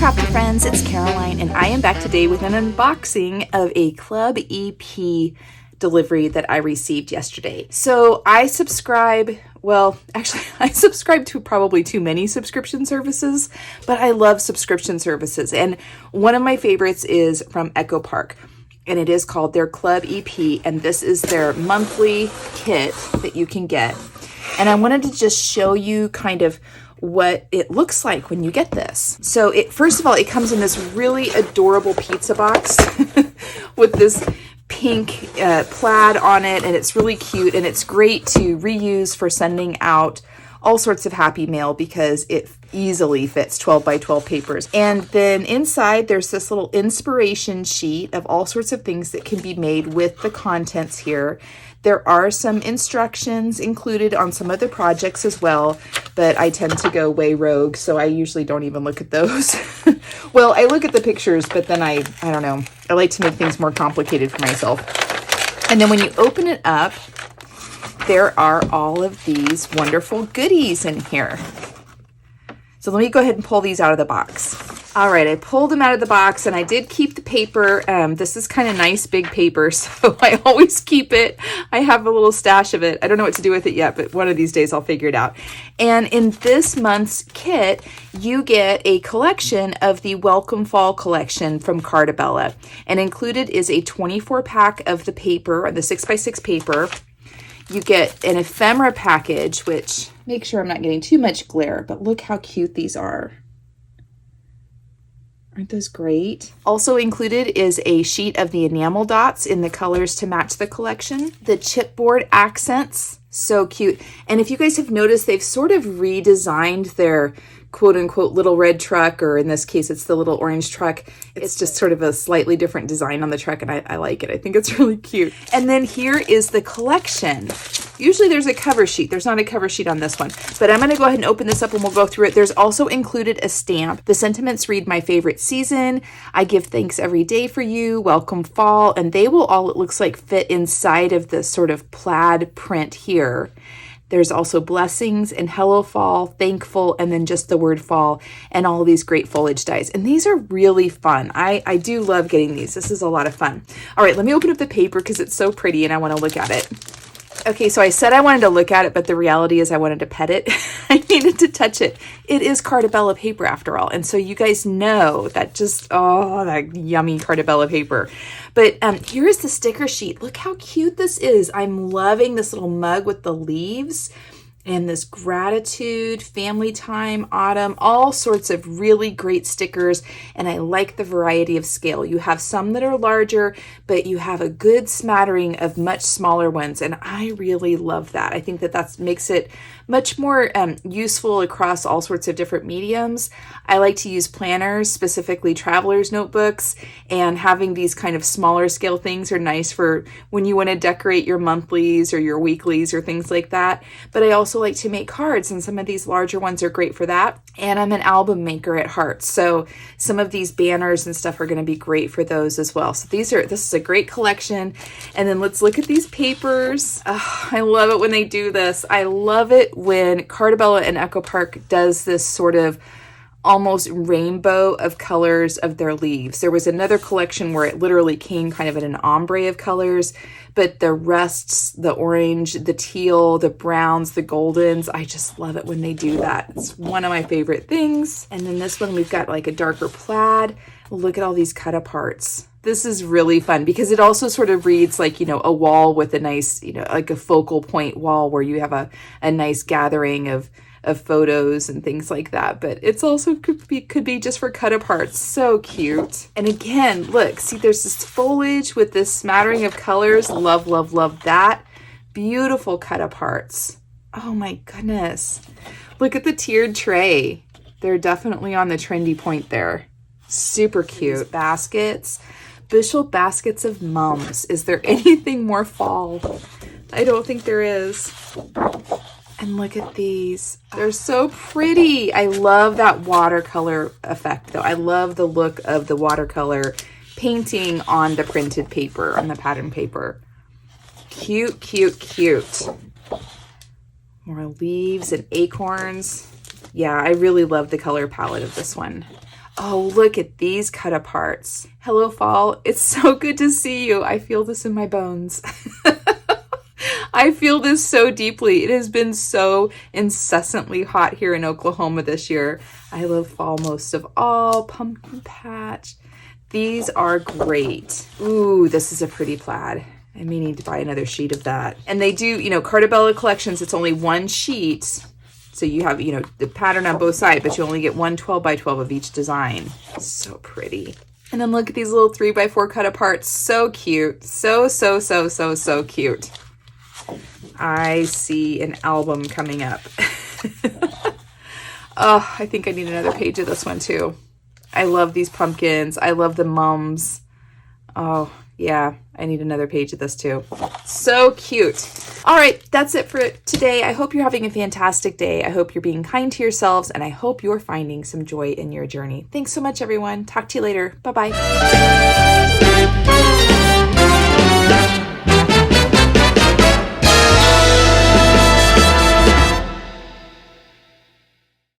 Crafty friends, it's Caroline, and I am back today with an unboxing of a Club EP delivery that I received yesterday. So I subscribe, well, actually I subscribe to probably too many subscription services, but I love subscription services. And one of my favorites is from Echo Park, and it is called their Club EP, and this is their monthly kit that you can get. And I wanted to just show you kind of what it looks like when you get this. So first of all, it comes in this really adorable pizza box with this pink plaid on it, and it's really cute, and it's great to reuse for sending out all sorts of happy mail because it easily fits 12 by 12 papers. And then inside there's this little inspiration sheet of all sorts of things that can be made with the contents here. There are some instructions included on some of the projects as well, but I tend to go way rogue, so I usually don't even look at those. Well, I look at the pictures, but then I don't know, I like to make things more complicated for myself. And then when you open it up, there are all of these wonderful goodies in here. So let me go ahead and pull these out of the box. All right, I pulled them out of the box, and I did keep the paper. This is kind of nice big paper, so I always keep it. I have a little stash of it. I don't know what to do with it yet, but one of these days I'll figure it out. And in this month's kit, you get a collection of the Welcome Fall collection from Carta Bella. And included is a 24-pack of the paper, the 6x6 paper. You get an ephemera package, which, make sure I'm not getting too much glare, but look how cute these are. Aren't those great? Also included is a sheet of the enamel dots in the colors to match the collection. The chipboard accents, so cute. And if you guys have noticed, they've sort of redesigned their quote-unquote little red truck, or in this case it's the little orange truck. It's just sort of a slightly different design on the truck, and I like it. I think it's really cute. And then here is the collection. Usually there's a cover sheet. There's not a cover sheet on this one, but I'm going to go ahead and open this up and we'll go through it. There's also included a stamp. The sentiments read, "My favorite season. I give thanks every day for you. Welcome fall." And they will all, it looks like, fit inside of this sort of plaid print here. There's also blessings and hello fall, thankful, and then just the word fall, and all these great foliage dies. And these are really fun. I do love getting these. This is a lot of fun. All right, let me open up the paper because it's so pretty and I want to look at it. Okay, so I said I wanted to look at it, but the reality is I wanted to pet it. I needed to touch it. It is Carta Bella paper after all. And so you guys know that just, oh, that yummy Carta Bella paper. But here is the sticker sheet. Look how cute this is. I'm loving this little mug with the leaves and this gratitude, family time, autumn, all sorts of really great stickers. And I like the variety of scale. You have some that are larger, but you have a good smattering of much smaller ones. And I really love that. I think that makes it much more useful across all sorts of different mediums. I like to use planners, specifically traveler's notebooks, and having these kind of smaller scale things are nice for when you want to decorate your monthlies or your weeklies or things like that. But I also like to make cards, and some of these larger ones are great for that. And I'm an album maker at heart, so some of these banners and stuff are going to be great for those as well. So this is a great collection. And then let's look at these papers. Oh, I love it when they do this. I love it when Carta Bella and Echo Park does this sort of almost rainbow of colors of their leaves. There was another collection where it literally came kind of in an ombre of colors, but the rusts, the orange, the teal, the browns, the goldens, I just love it when they do that. It's one of my favorite things. And then this one, we've got like a darker plaid. Look at all these cut aparts. This is really fun because it also sort of reads like, you know, a wall with a nice, you know, like a focal point wall where you have a nice gathering of photos and things like that. But it's also could be just for cut aparts. So cute. And again, look, see, there's this foliage with this smattering of colors. Love, love, love that. Beautiful cut aparts. Oh my goodness. Look at the tiered tray. They're definitely on the trendy point there. Super cute. Baskets. Bushel baskets of mums. Is there anything more fall? I don't think there is. And look at these. They're so pretty. I love that watercolor effect though. I love the look of the watercolor painting on the printed paper, on the pattern paper. Cute, cute, cute. More leaves and acorns. Yeah, I really love the color palette of this one. Oh, look at these cut aparts. Hello, fall. It's so good to see you. I feel this in my bones. I feel this so deeply. It has been so incessantly hot here in Oklahoma this year. I love fall most of all. Pumpkin patch. These are great. Ooh, this is a pretty plaid. I may need to buy another sheet of that. And they do, you know, Carta Bella collections, it's only one sheet. So you have, you know, the pattern on both sides, but you only get one 12 by 12 of each design. So pretty. And then look at these little 3 by 4 cut aparts. So cute. So cute. I see an album coming up. Oh, I think I need another page of this one too. I love these pumpkins. I love the mums. Oh, yeah. I need another page of this too. So cute. All right, that's it for today. I hope you're having a fantastic day. I hope you're being kind to yourselves, and I hope you're finding some joy in your journey. Thanks so much, everyone. Talk to you later. Bye-bye.